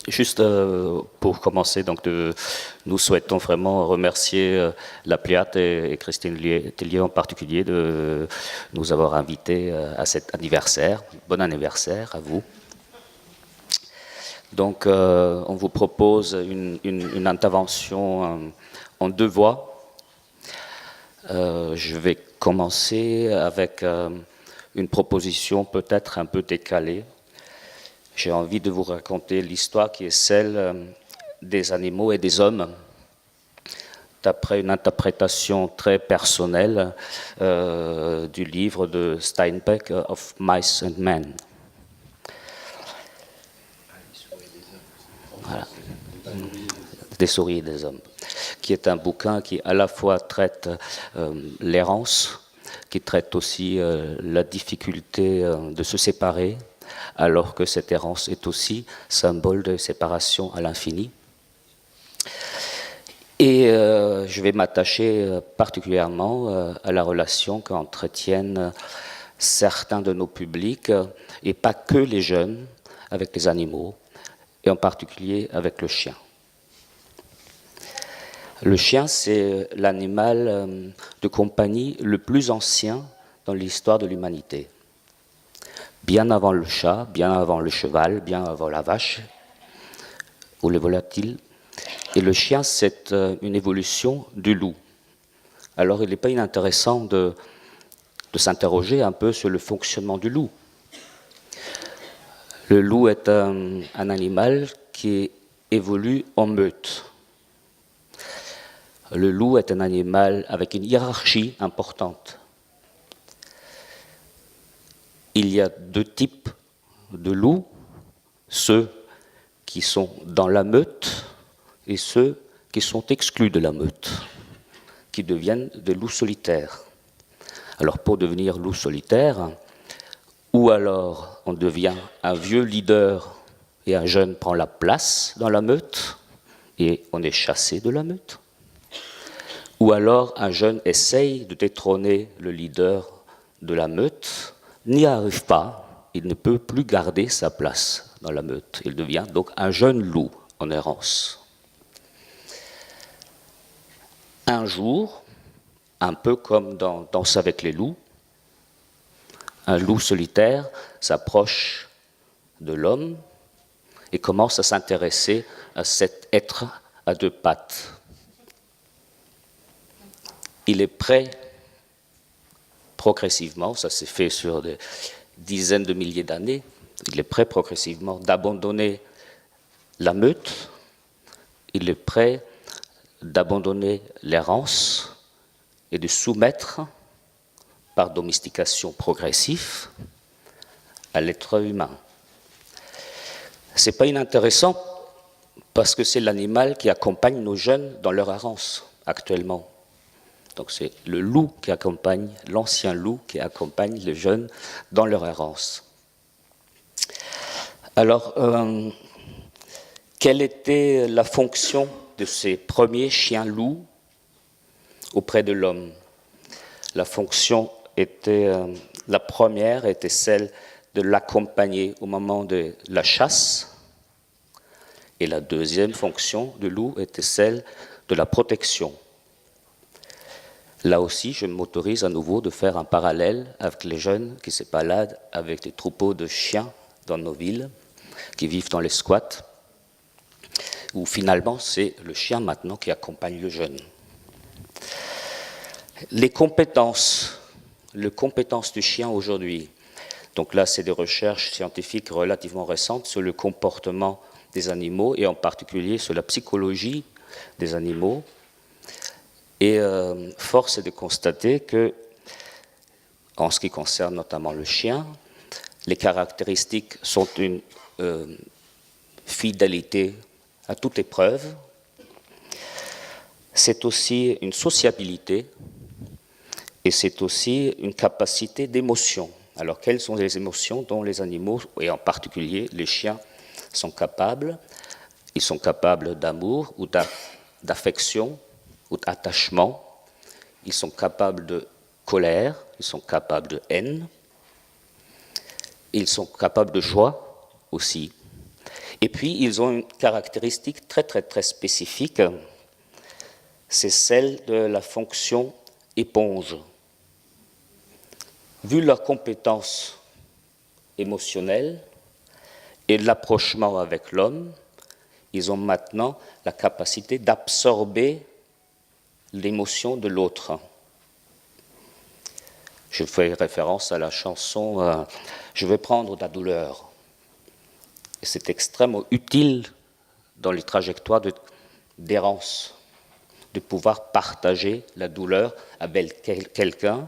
Juste pour commencer, donc nous souhaitons vraiment remercier la Pléiade et Christine Tellier en particulier de nous avoir invités à cet anniversaire. Bon anniversaire à vous. Donc on vous propose une intervention en deux voix. Je vais commencer avec une proposition peut-être un peu décalée. J'ai envie de vous raconter l'histoire qui est celle des animaux et des hommes, d'après une interprétation très personnelle du livre de Steinbeck, Of Mice and Men. Voilà. Des souris et des hommes, qui est un bouquin qui à la fois traite l'errance, qui traite aussi la difficulté de se séparer, alors que cette errance est aussi symbole de séparation à l'infini. Et je vais m'attacher particulièrement à la relation qu'entretiennent certains de nos publics, et pas que les jeunes, avec les animaux, et en particulier avec le chien. Le chien, c'est l'animal de compagnie le plus ancien dans l'histoire de l'humanité. Bien avant le chat, bien avant le cheval, bien avant la vache ou le volatile. Et le chien, c'est une évolution du loup. Alors, il n'est pas inintéressant de s'interroger un peu sur le fonctionnement du loup. Le loup est un animal qui évolue en meute. Le loup est un animal avec une hiérarchie importante. Il y a deux types de loups, ceux qui sont dans la meute et ceux qui sont exclus de la meute, qui deviennent des loups solitaires. Alors pour devenir loup solitaire, ou alors on devient un vieux leader et un jeune prend la place dans la meute et on est chassé de la meute, ou alors un jeune essaye de détrôner le leader de la meute, n'y arrive pas, il ne peut plus garder sa place dans la meute. Il devient donc un jeune loup en errance. Un jour, un peu comme dans Danse avec les loups, un loup solitaire s'approche de l'homme et commence à s'intéresser à cet être à deux pattes. Il est prêt, progressivement, ça s'est fait sur des dizaines de milliers d'années, il est prêt progressivement d'abandonner la meute, il est prêt d'abandonner l'errance et de soumettre, par domestication progressive, à l'être humain. C'est pas inintéressant parce que c'est l'animal qui accompagne nos jeunes dans leur errance actuellement. Donc c'est le loup qui accompagne, l'ancien loup qui accompagne les jeunes dans leur errance. Alors, quelle était la fonction de ces premiers chiens loups auprès de l'homme? La fonction était, la première était celle de l'accompagner au moment de la chasse, et la deuxième fonction du loup était celle de la protection. Là aussi, je m'autorise à nouveau de faire un parallèle avec les jeunes qui se baladent avec des troupeaux de chiens dans nos villes, qui vivent dans les squats, où finalement c'est le chien maintenant qui accompagne le jeune. Les compétences du chien aujourd'hui, donc là c'est des recherches scientifiques relativement récentes sur le comportement des animaux et en particulier sur la psychologie des animaux. Et force est de constater que, en ce qui concerne notamment le chien, les caractéristiques sont une fidélité à toute épreuve. C'est aussi une sociabilité et c'est aussi une capacité d'émotion. Alors, quelles sont les émotions dont les animaux, et en particulier les chiens, sont capables? Ils sont capables d'amour ou d'affection ou d'attachement. Ils sont capables de colère, ils sont capables de haine. Ils sont capables de joie aussi. Et puis, ils ont une caractéristique très, très, très spécifique, c'est celle de la fonction éponge. Vu leur compétence émotionnelle et l'approchement avec l'homme, ils ont maintenant la capacité d'absorber l'émotion de l'autre. Je fais référence à la chanson « Je vais prendre ta douleur ». Et c'est extrêmement utile dans les trajectoires d'errance, de pouvoir partager la douleur avec quelqu'un,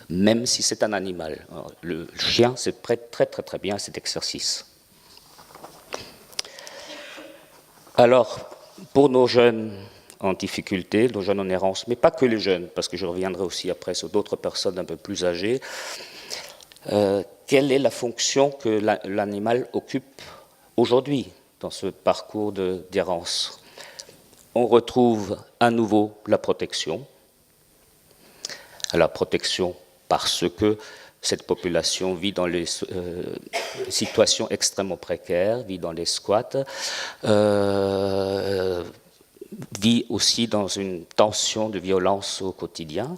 même si c'est un animal. Alors, le chien se prête très très très bien à cet exercice. Alors, pour nos jeunes en difficulté, nos jeunes en errance, mais pas que les jeunes, parce que je reviendrai aussi après sur d'autres personnes un peu plus âgées, quelle est la fonction que l'animal occupe aujourd'hui dans ce parcours d'errance? On retrouve à nouveau la protection. La protection parce que cette population vit dans les situations extrêmement précaires, vit dans les squats, vit aussi dans une tension de violence au quotidien,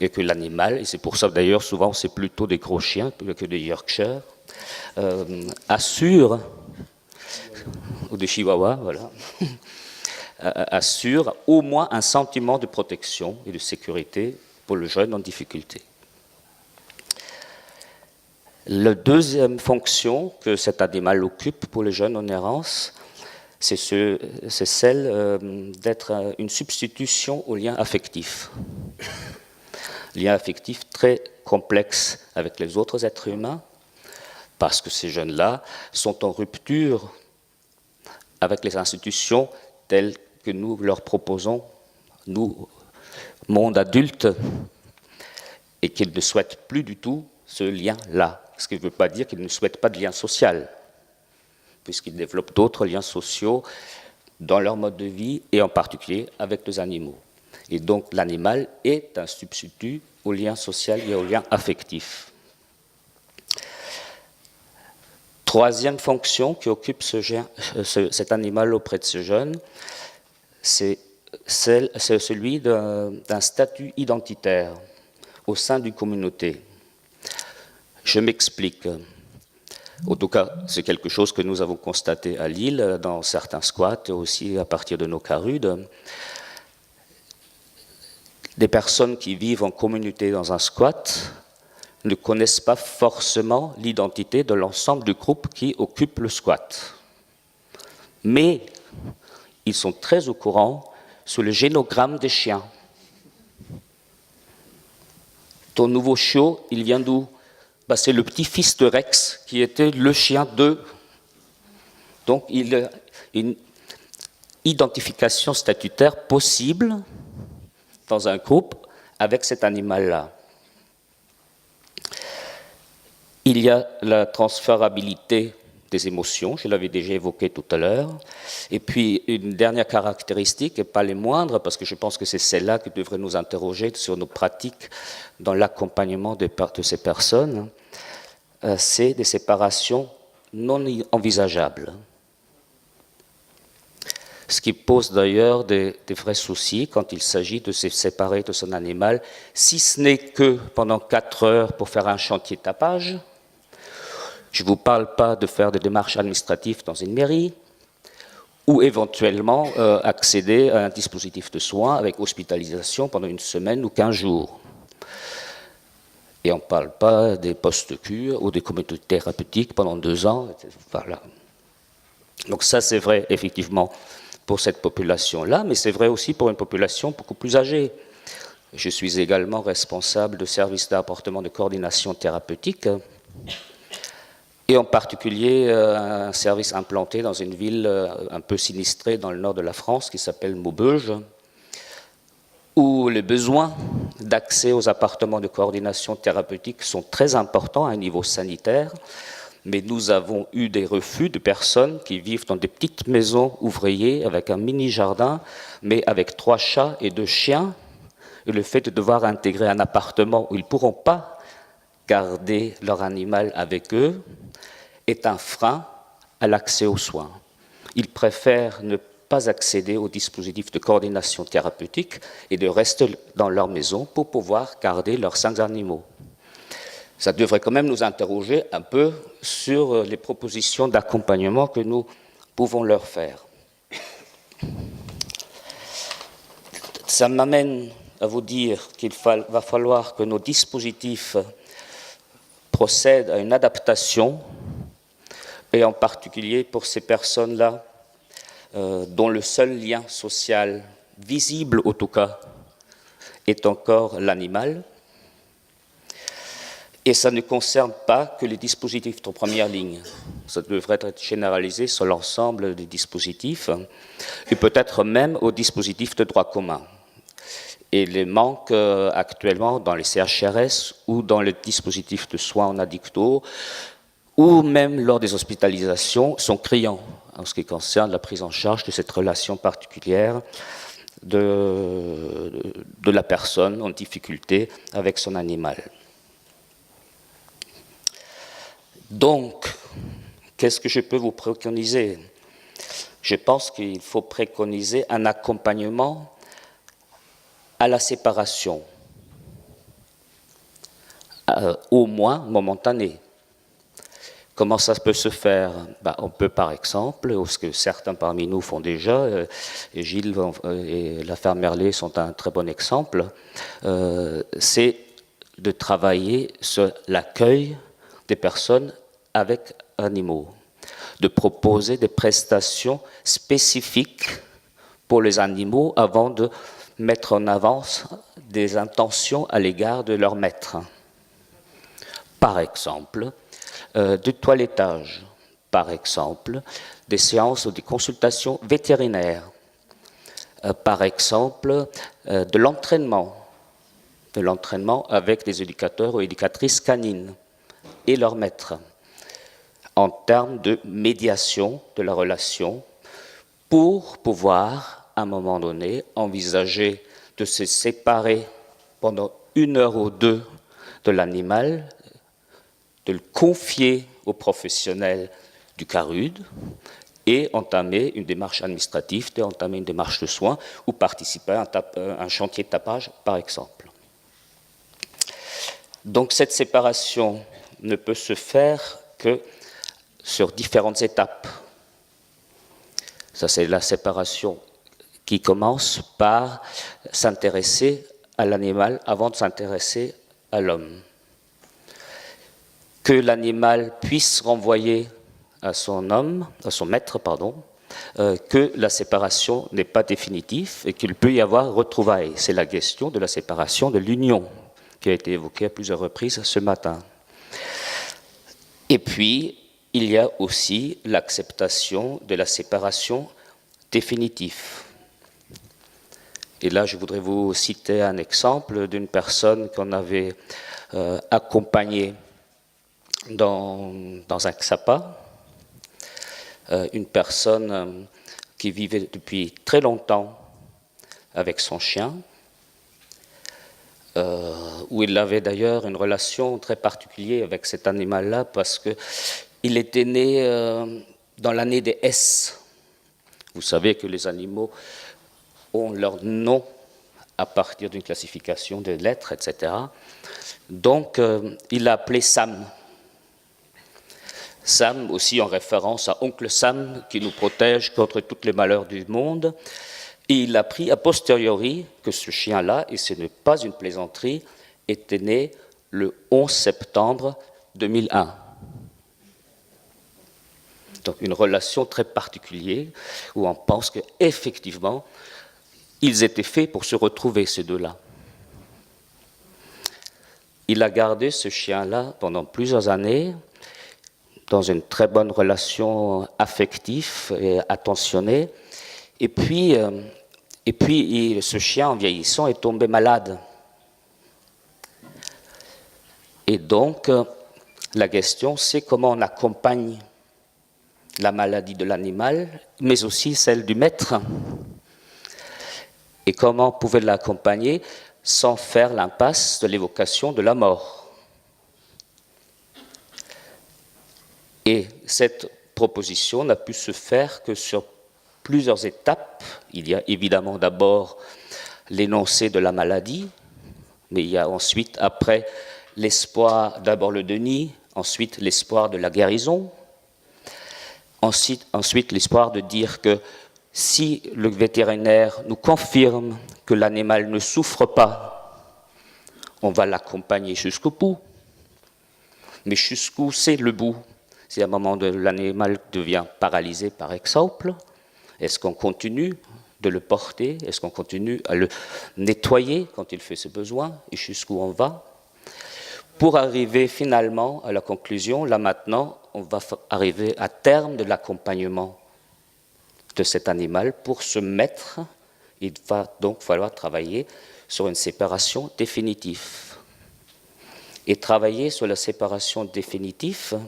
et que l'animal, et c'est pour ça d'ailleurs souvent c'est plutôt des gros chiens que des Yorkshire, assure, ou des Chihuahuas, voilà, assure au moins un sentiment de protection et de sécurité pour le jeune en difficulté. La deuxième fonction que cet animal occupe pour les jeunes en errance, c'est celle d'être une substitution au lien affectif. Lien affectif très complexe avec les autres êtres humains, parce que ces jeunes-là sont en rupture avec les institutions telles que nous leur proposons, nous, monde adulte, et qu'ils ne souhaitent plus du tout ce lien-là. Ce qui ne veut pas dire qu'ils ne souhaitent pas de lien social, puisqu'ils développent d'autres liens sociaux dans leur mode de vie, et en particulier avec les animaux. Et donc l'animal est un substitut au lien social et au lien affectif. Troisième fonction qui occupe cet animal auprès de ce jeune, c'est celui d'un statut identitaire au sein d'une communauté. Je m'explique. En tout cas, c'est quelque chose que nous avons constaté à Lille, dans certains squats, et aussi à partir de nos carudes. Des personnes qui vivent en communauté dans un squat ne connaissent pas forcément l'identité de l'ensemble du groupe qui occupe le squat. Mais ils sont très au courant sur le génogramme des chiens. Ton nouveau chiot, il vient d'où? Ben, c'est le petit-fils de Rex qui était le chien de. Donc il y a une identification statutaire possible dans un groupe avec cet animal-là. Il y a la transférabilité des émotions, je l'avais déjà évoqué tout à l'heure, et puis une dernière caractéristique, et pas les moindres, parce que je pense que c'est celle-là qui devrait nous interroger sur nos pratiques dans l'accompagnement de ces personnes, c'est des séparations non envisageables. Ce qui pose d'ailleurs des vrais soucis quand il s'agit de se séparer de son animal, si ce n'est que pendant 4 heures pour faire un chantier de tapage. Je ne vous parle pas de faire des démarches administratives dans une mairie, ou éventuellement accéder à un dispositif de soins avec hospitalisation pendant 1 semaine ou 15 jours. Et on ne parle pas des post-cures ou des communautés thérapeutiques pendant 2 ans. Voilà. Donc ça, c'est vrai, effectivement, pour cette population-là, mais c'est vrai aussi pour une population beaucoup plus âgée. Je suis également responsable de services d'apportement de coordination thérapeutique, et en particulier un service implanté dans une ville un peu sinistrée dans le nord de la France qui s'appelle Maubeuge, où les besoins d'accès aux appartements de coordination thérapeutique sont très importants à un niveau sanitaire, mais nous avons eu des refus de personnes qui vivent dans des petites maisons ouvriers avec un mini-jardin, mais avec 3 chats et 2 chiens, et le fait de devoir intégrer un appartement où ils ne pourront pas garder leur animal avec eux est un frein à l'accès aux soins. Ils préfèrent ne pas accéder aux dispositifs de coordination thérapeutique et de rester dans leur maison pour pouvoir garder leurs 5 animaux. Ça devrait quand même nous interroger un peu sur les propositions d'accompagnement que nous pouvons leur faire. Ça m'amène à vous dire qu'il va falloir que nos dispositifs procèdent à une adaptation, et en particulier pour ces personnes-là dont le seul lien social, visible en tout cas, est encore l'animal. Et ça ne concerne pas que les dispositifs de première ligne. Ça devrait être généralisé sur l'ensemble des dispositifs, et peut-être même aux dispositifs de droit commun. Et les manques actuellement dans les CHRS ou dans les dispositifs de soins en addicto, ou même lors des hospitalisations, sont criants en ce qui concerne la prise en charge de cette relation particulière de la personne en difficulté avec son animal. Donc, qu'est-ce que je peux vous préconiser? Je pense qu'il faut préconiser un accompagnement à la séparation, au moins momentanée. Comment ça peut se faire? On peut par exemple, ce que certains parmi nous font déjà, et Gilles et l'affaire Merlet sont un très bon exemple, c'est de travailler sur l'accueil des personnes avec animaux, de proposer des prestations spécifiques pour les animaux avant de mettre en avance des intentions à l'égard de leur maître. Par exemple, du toilettage, par exemple, des séances ou des consultations vétérinaires, par exemple, de l'entraînement avec des éducateurs ou éducatrices canines et leurs maîtres, en termes de médiation de la relation, pour pouvoir, à un moment donné, envisager de se séparer pendant 1 heure ou 2 de l'animal, de le confier aux professionnels du CARUD et entamer une démarche administrative, entamer une démarche de soins ou participer à un chantier de tapage, par exemple. Donc cette séparation ne peut se faire que sur différentes étapes. Ça, c'est la séparation qui commence par s'intéresser à l'animal avant de s'intéresser à l'homme. Que l'animal puisse renvoyer à son maître, que la séparation n'est pas définitive et qu'il peut y avoir retrouvailles. C'est la question de la séparation, de l'union, qui a été évoquée à plusieurs reprises ce matin. Et puis, il y a aussi l'acceptation de la séparation définitive. Et là, je voudrais vous citer un exemple d'une personne qu'on avait accompagnée dans un XAPA, une personne qui vivait depuis très longtemps avec son chien, où il avait d'ailleurs une relation très particulière avec cet animal-là, parce qu'il était né dans l'année des S. Vous savez que les animaux ont leur nom à partir d'une classification des lettres, etc. Donc, il l'a appelé Sam. Sam, aussi en référence à Oncle Sam, qui nous protège contre tous les malheurs du monde. Et il a appris a posteriori que ce chien-là, et ce n'est pas une plaisanterie, était né le 11 septembre 2001. Donc une relation très particulière où on pense qu'effectivement, ils étaient faits pour se retrouver, ces deux-là. Il a gardé ce chien-là pendant plusieurs années, dans une très bonne relation affective et attentionnée. Et puis ce chien, en vieillissant, est tombé malade. Et donc, la question, c'est comment on accompagne la maladie de l'animal, mais aussi celle du maître. Et comment on pouvait l'accompagner sans faire l'impasse de l'évocation de la mort. Et cette proposition n'a pu se faire que sur plusieurs étapes. Il y a évidemment d'abord l'énoncé de la maladie, mais il y a ensuite, après, l'espoir, d'abord le déni, ensuite l'espoir de la guérison, ensuite l'espoir de dire que si le vétérinaire nous confirme que l'animal ne souffre pas, on va l'accompagner jusqu'au bout. Mais jusqu'où c'est le bout? Si à un moment l'animal devient paralysé, par exemple, est-ce qu'on continue de le porter? Est-ce qu'on continue à le nettoyer quand il fait ses besoins? Et jusqu'où on va? Pour arriver finalement à la conclusion, là maintenant, on va arriver à terme de l'accompagnement de cet animal. Pour se mettre, il va donc falloir travailler sur une séparation définitive. Et travailler sur la séparation définitive,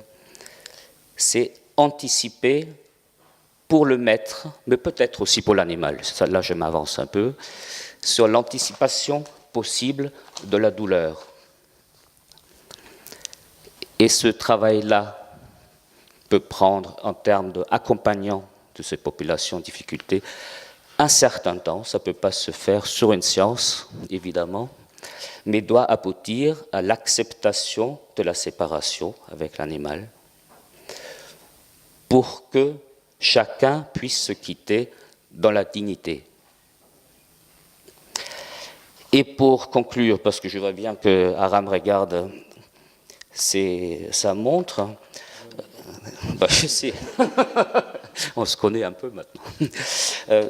c'est anticiper pour le maître, mais peut-être aussi pour l'animal, là je m'avance un peu, sur l'anticipation possible de la douleur. Et ce travail-là peut prendre, en termes d'accompagnant de ces populations en difficulté, un certain temps. Ça ne peut pas se faire sur une séance, évidemment, mais doit aboutir à l'acceptation de la séparation avec l'animal pour que chacun puisse se quitter dans la dignité. Et pour conclure, parce que je vois bien que Aram regarde sa montre, je sais, on se connaît un peu maintenant.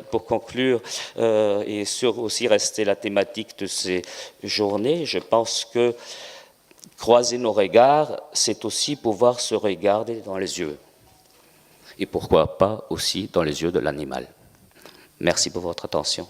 Pour conclure, et sur aussi rester la thématique de ces journées, je pense que croiser nos regards, c'est aussi pouvoir se regarder dans les yeux. Et pourquoi pas aussi dans les yeux de l'animal. Merci pour votre attention.